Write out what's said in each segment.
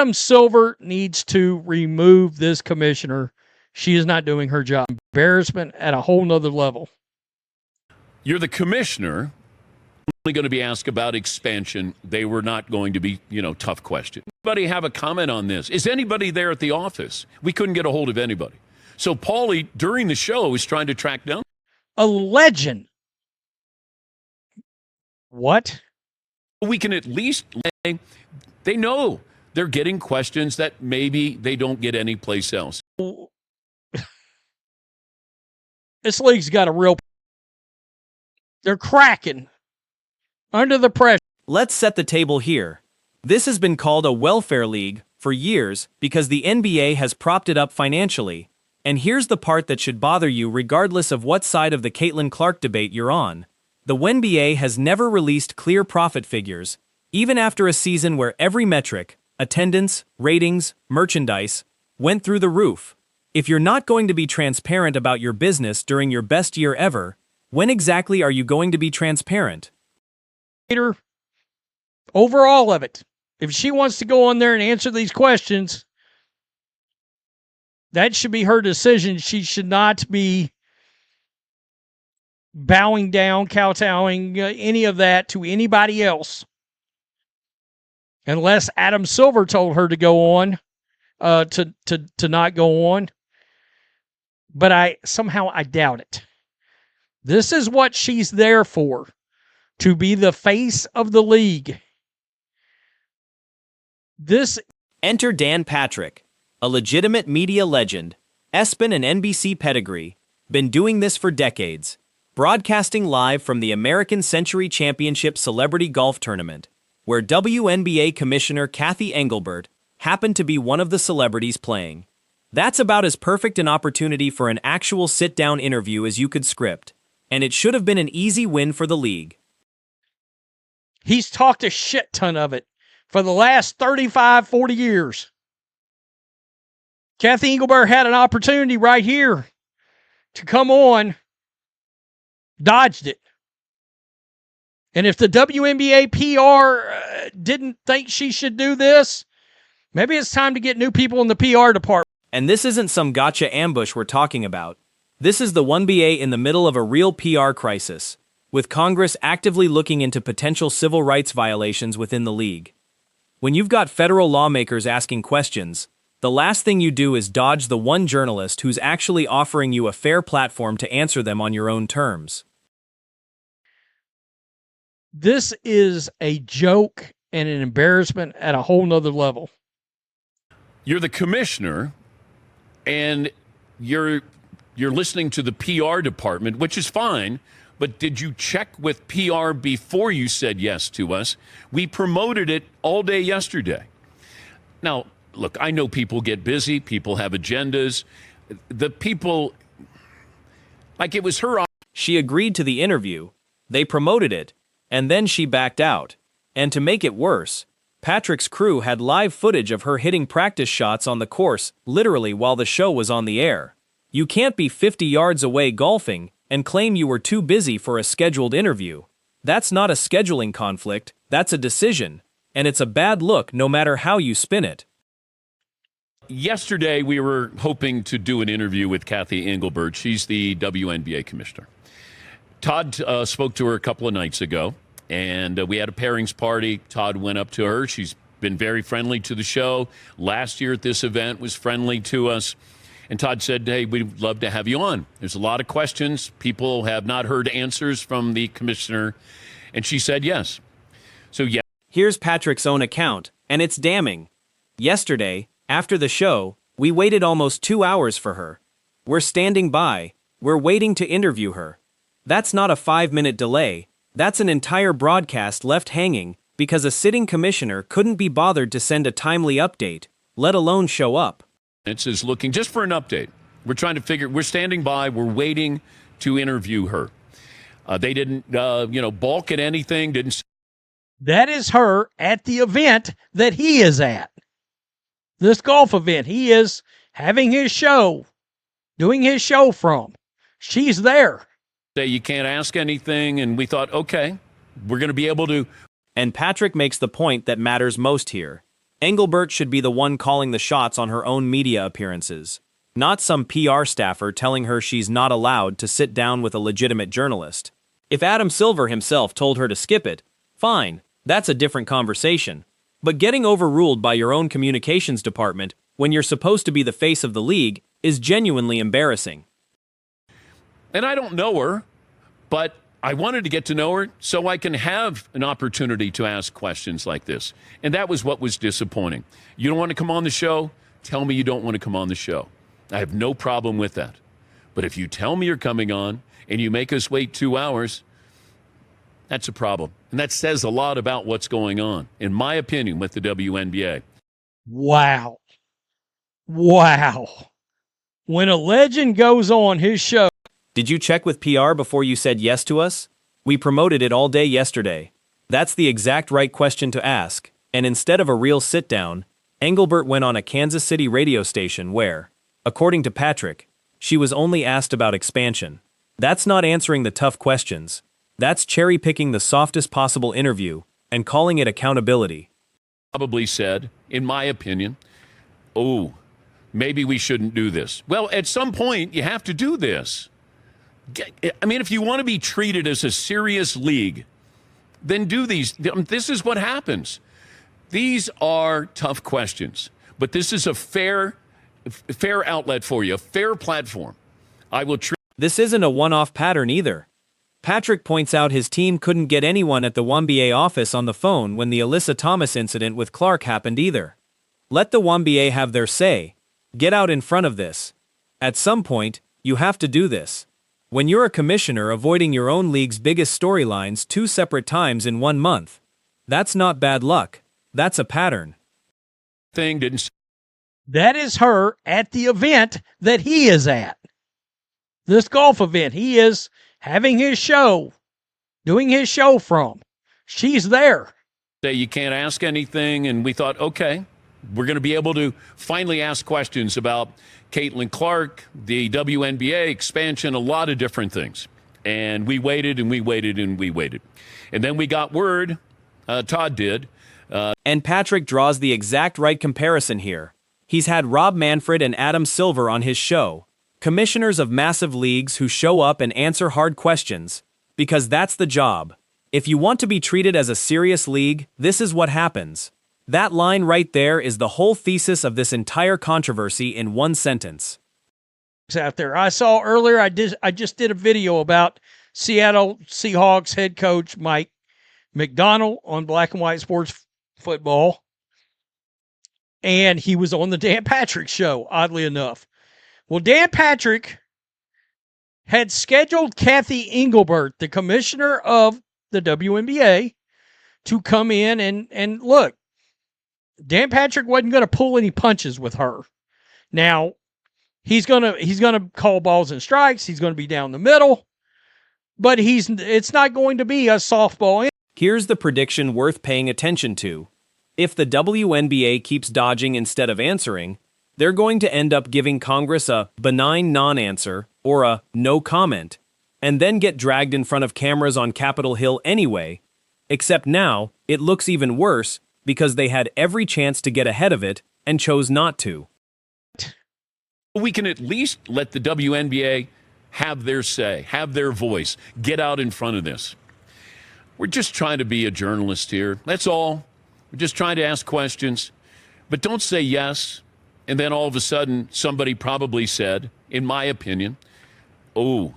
Adam Silver needs to remove this commissioner. She is not doing her job. Embarrassment at a whole nother level. You're the commissioner. Only going to be asked about expansion. They were not going to be, tough questions. Anybody have a comment on this? Is anybody there at the office? We couldn't get a hold of anybody. So Paulie, during the show, was trying to track down a legend. What? We can at least they know they're getting questions that maybe they don't get anyplace else. This league's got a real... They're cracking under the pressure. Let's set the table here. This has been called a welfare league for years because the NBA has propped it up financially. And here's the part that should bother you regardless of what side of the Caitlin Clark debate you're on. The NBA has never released clear profit figures, even after a season where every metric, attendance, ratings, merchandise, went through the roof. If you're not going to be transparent about your business during your best year ever, when exactly are you going to be transparent? Over all of it. If she wants to go on there and answer these questions, that should be her decision. She should not be bowing down, kowtowing, any of that to anybody else. Unless Adam Silver told her to go on, to not go on. But I doubt it. This is what she's there for, to be the face of the league. Enter Dan Patrick, a legitimate media legend, ESPN and NBC pedigree, been doing this for decades, broadcasting live from the American Century Championship Celebrity Golf Tournament, where WNBA Commissioner Cathy Engelbert happened to be one of the celebrities playing. That's about as perfect an opportunity for an actual sit-down interview as you could script, and it should have been an easy win for the league. He's talked a shit ton of it for the last 35, 40 years. Cathy Engelbert had an opportunity right here to come on, dodged it. And if the WNBA PR didn't think she should do this, maybe it's time to get new people in the PR department. And this isn't some gotcha ambush we're talking about. This is the 1BA in the middle of a real PR crisis, with Congress actively looking into potential civil rights violations within the league. When you've got federal lawmakers asking questions, the last thing you do is dodge the one journalist who's actually offering you a fair platform to answer them on your own terms. This is a joke and an embarrassment at a whole nother level. You're the commissioner, and you're listening to the PR department, which is fine, but did you check with PR before you said yes to us? We promoted it all day yesterday. Now, look, I know people get busy, people have agendas. The people, like it was her... She agreed to the interview, they promoted it, and then she backed out. And to make it worse, Patrick's crew had live footage of her hitting practice shots on the course, literally while the show was on the air. You can't be 50 yards away golfing and claim you were too busy for a scheduled interview. That's not a scheduling conflict, that's a decision, and it's a bad look no matter how you spin it. Yesterday, we were hoping to do an interview with Cathy Engelbert. She's the WNBA commissioner. Todd spoke to her a couple of nights ago, and we had a pairings party. Todd went up to her. She's been very friendly to the show. Last year at this event was friendly to us. And Todd said, hey, we'd love to have you on. There's a lot of questions. People have not heard answers from the commissioner. And she said yes. So, yeah. Here's Patrick's own account, and it's damning. Yesterday, after the show, we waited almost 2 hours for her. We're standing by. We're waiting to interview her. That's not a 5-minute delay. That's an entire broadcast left hanging because a sitting commissioner couldn't be bothered to send a timely update, let alone show up. It is looking just for an update. We're trying to figure, we're standing by, we're waiting to interview her. They didn't, balk at anything, didn't. That is her at the event that he is at. This golf event. He is having his show, doing his show from. She's there. Say you can't ask anything, and we thought, okay, we're going to be able to. And Patrick makes the point that matters most here. Engelbert should be the one calling the shots on her own media appearances, not some PR staffer telling her she's not allowed to sit down with a legitimate journalist. If Adam Silver himself told her to skip it, fine, that's a different conversation. But getting overruled by your own communications department when you're supposed to be the face of the league is genuinely embarrassing. And I don't know her, but I wanted to get to know her so I can have an opportunity to ask questions like this. And that was what was disappointing. You don't want to come on the show? Tell me you don't want to come on the show. I have no problem with that. But if you tell me you're coming on and you make us wait 2 hours, that's a problem. And that says a lot about what's going on, in my opinion, with the WNBA. Wow. When a legend goes on his show. Did you check with PR before you said yes to us? We promoted it all day yesterday. That's the exact right question to ask. And instead of a real sit-down, Engelbert went on a Kansas City radio station where, according to Patrick, she was only asked about expansion. That's not answering the tough questions. That's cherry-picking the softest possible interview and calling it accountability. Probably said, in my opinion, oh, maybe we shouldn't do this. Well, at some point, you have to do this. I mean, if you want to be treated as a serious league, then do these. This is what happens. These are tough questions, but this is a fair outlet for you, a fair platform. I will treat. This isn't a one-off pattern either. Patrick points out his team couldn't get anyone at the WNBA office on the phone when the Alyssa Thomas incident with Clark happened either. Let the WNBA have their say. Get out in front of this. At some point, you have to do this. When you're a commissioner avoiding your own league's biggest storylines 2 separate times in 1 month, that's not bad luck. That's a pattern. That is her at the event that he is at. This golf event. He is having his show, doing his show from. She's there. Say you can't ask anything, and we thought, okay, we're going to be able to finally ask questions about Caitlin Clark, the WNBA expansion, a lot of different things. And we waited and we waited and we waited. And then we got word, Todd did. And Patrick draws the exact right comparison here. He's had Rob Manfred and Adam Silver on his show, commissioners of massive leagues who show up and answer hard questions, because that's the job. If you want to be treated as a serious league, this is what happens. That line right there is the whole thesis of this entire controversy in one sentence. Out there. I saw earlier, I just did a video about Seattle Seahawks head coach Mike McDonald on Black and White Sports Football. And he was on the Dan Patrick show, oddly enough. Well, Dan Patrick had scheduled Cathy Engelbert, the commissioner of the WNBA, to come in and look. Dan Patrick wasn't going to pull any punches with her. Now, he's gonna call balls and strikes. He's going to be down the middle, but it's not going to be a softball. Here's the prediction worth paying attention to. If the WNBA keeps dodging instead of answering, they're going to end up giving Congress a benign non-answer or a no comment, and then get dragged in front of cameras on Capitol Hill anyway, except now it looks even worse because they had every chance to get ahead of it and chose not to. We can at least let the WNBA have their say, have their voice, get out in front of this. We're just trying to be a journalist here. That's all. We're just trying to ask questions. But don't say yes, and then all of a sudden somebody probably said, in my opinion, oh,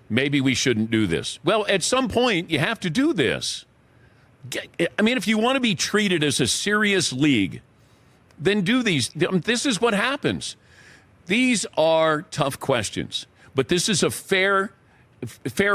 maybe we shouldn't do this. Well, at some point, you have to do this. I mean, if you want to be treated as a serious league, then do these. This is what happens. These are tough questions, but this is a fair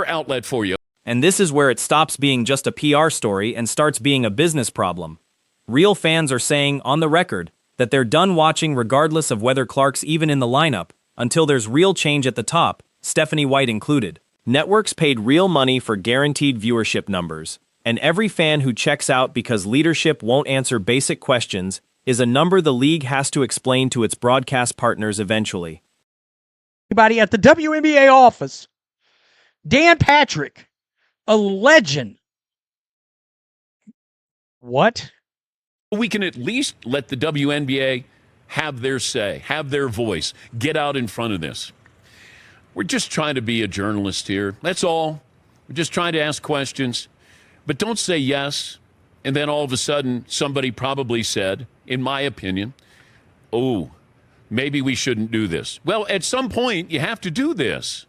outlet for you. And this is where it stops being just a PR story and starts being a business problem. Real fans are saying, on the record, that they're done watching regardless of whether Clark's even in the lineup, until there's real change at the top, Stephanie White included. Networks paid real money for guaranteed viewership numbers, and every fan who checks out because leadership won't answer basic questions is a number the league has to explain to its broadcast partners eventually. Everybody at the WNBA office, Dan Patrick, a legend. What? We can at least let the WNBA have their say, have their voice, get out in front of this. We're just trying to be a journalist here. That's all. We're just trying to ask questions. But don't say yes, and then all of a sudden somebody probably said, in my opinion, oh, maybe we shouldn't do this. Well, at some point, you have to do this.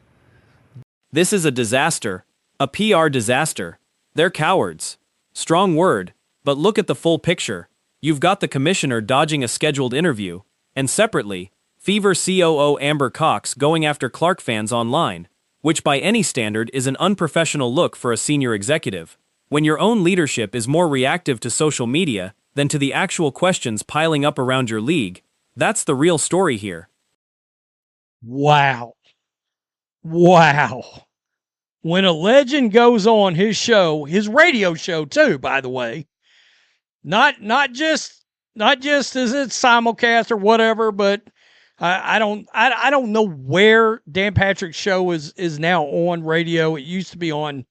This is a disaster. A PR disaster. They're cowards. Strong word, but look at the full picture. You've got the commissioner dodging a scheduled interview, and separately, Fever COO Amber Cox going after Clark fans online, which by any standard is an unprofessional look for a senior executive. When your own leadership is more reactive to social media than to the actual questions piling up around your league, that's the real story here. Wow. Wow. When a legend goes on his show, his radio show too, by the way, not just as it's simulcast or whatever, but I don't know where Dan Patrick's show is now on radio. It used to be on